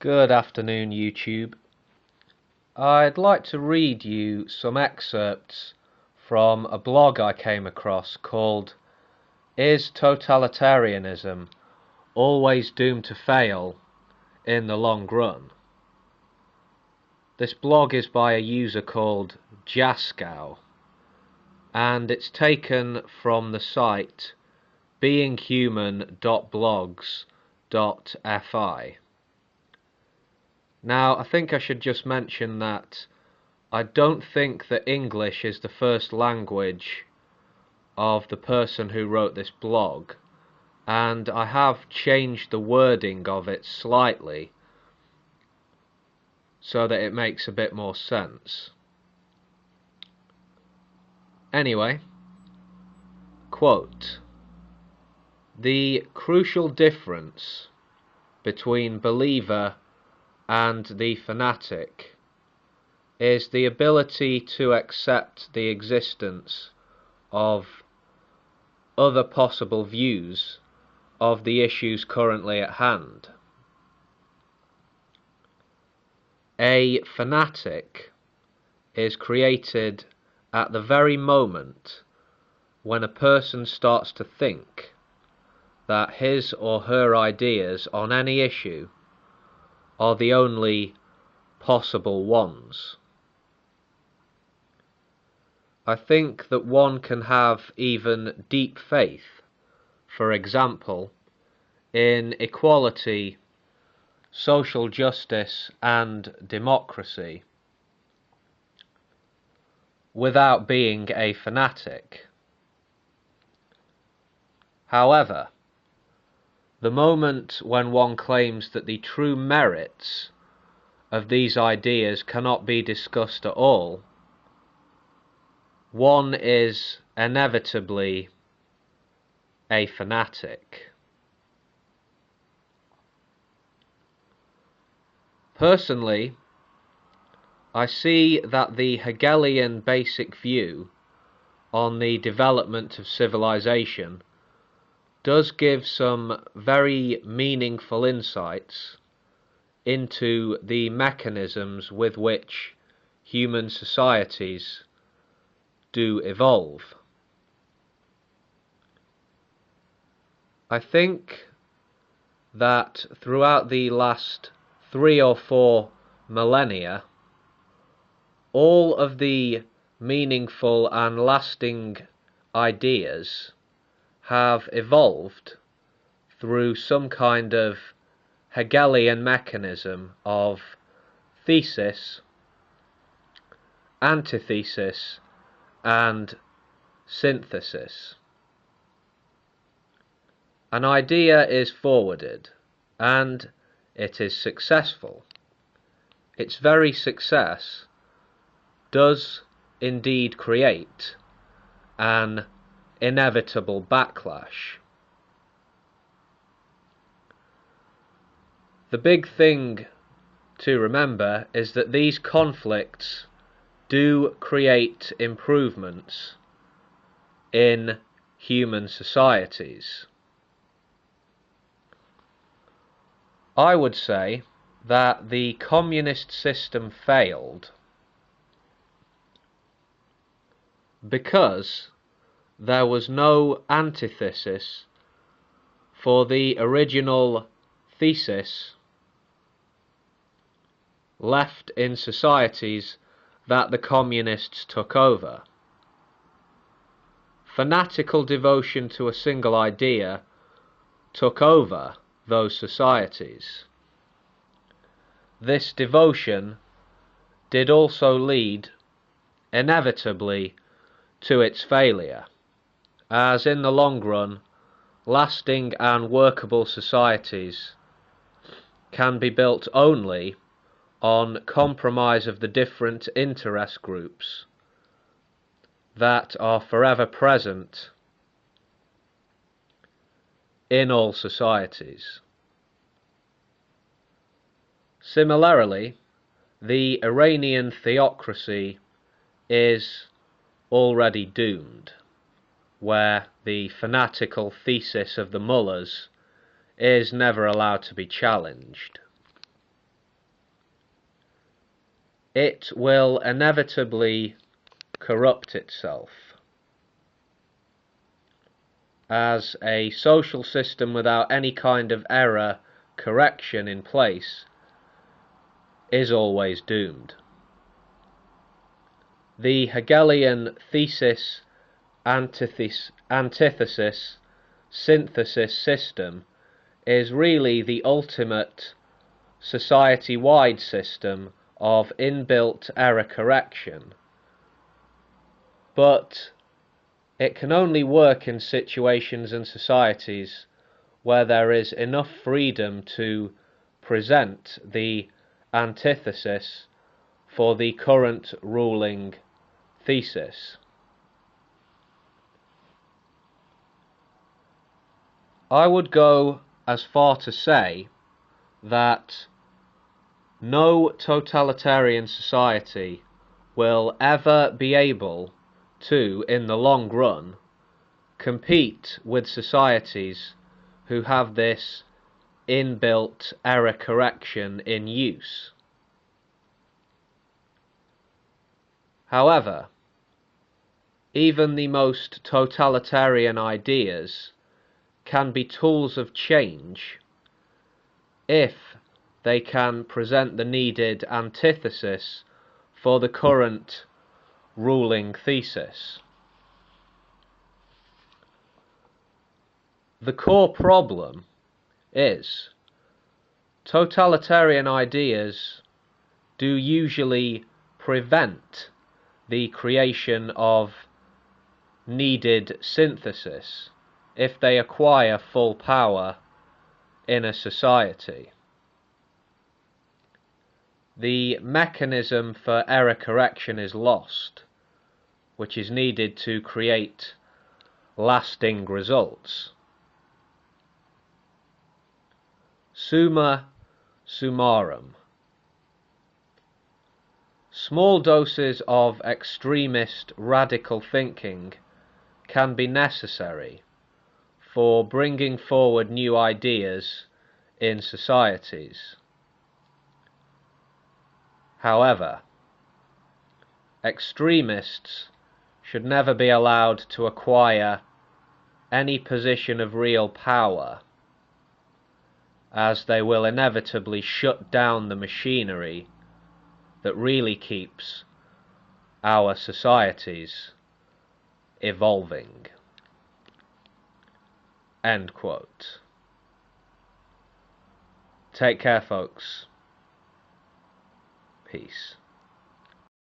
Good afternoon, YouTube. I'd like to read you some excerpts from a blog I came across called "Is Totalitarianism Always Doomed to Fail in the Long Run?" This blog is by a user called Jaskow, and it's taken from the site beinghuman.blogs.fi. Now, I think I should just mention that I don't think that English is the first language of the person who wrote this blog, and I have changed the wording of it slightly so that it makes a bit more sense. Anyway, quote, "The crucial difference between believer and the fanatic is the ability to accept the existence of other possible views of the issues currently at hand. A fanatic is created at the very moment when a person starts to think that his or her ideas on any issue are the only possible ones. I think that one can have even deep faith, for example, in equality, social justice and democracy, without being a fanatic. However, the moment when one claims that the true merits of these ideas cannot be discussed at all, one is inevitably a fanatic. Personally, I see that the Hegelian basic view on the development of civilization does give some very meaningful insights into the mechanisms with which human societies do evolve. I think that throughout the last 3 or 4 millennia, all of the meaningful and lasting ideas have evolved through some kind of Hegelian mechanism of thesis, antithesis, and synthesis. An idea is forwarded, and it is successful. Its very success does indeed create an inevitable backlash. The big thing to remember is that these conflicts do create improvements in human societies. I would say that the communist system failed because there was no antithesis for the original thesis left in societies that the communists took over. Fanatical devotion to a single idea took over those societies. This devotion did also lead, inevitably, to its failure, as in the long run, lasting and workable societies can be built only on compromise of the different interest groups that are forever present in all societies. Similarly, the Iranian theocracy is already doomed, where the fanatical thesis of the mullahs is never allowed to be challenged. it will inevitably corrupt itself. As a social system without any kind of error correction in place is always doomed. The Hegelian thesis, antithesis, synthesis system is really the ultimate society-wide system of inbuilt error correction, but it can only work in situations and societies where there is enough freedom to present the antithesis for the current ruling thesis. I would go as far to say that no totalitarian society will ever be able to, in the long run, compete with societies who have this inbuilt error correction in use. However, even the most totalitarian ideas can be tools of change if they can present the needed antithesis for the current ruling thesis. The core problem is totalitarian ideas do usually prevent the creation of needed synthesis if they acquire full power in a society. The mechanism for error correction is lost, which is needed to create lasting results. Summa summarum. Small doses of extremist radical thinking can be necessary for bringing forward new ideas in societies. However, extremists should never be allowed to acquire any position of real power, as they will inevitably shut down the machinery that really keeps our societies evolving. End quote. Take care, folks. Peace.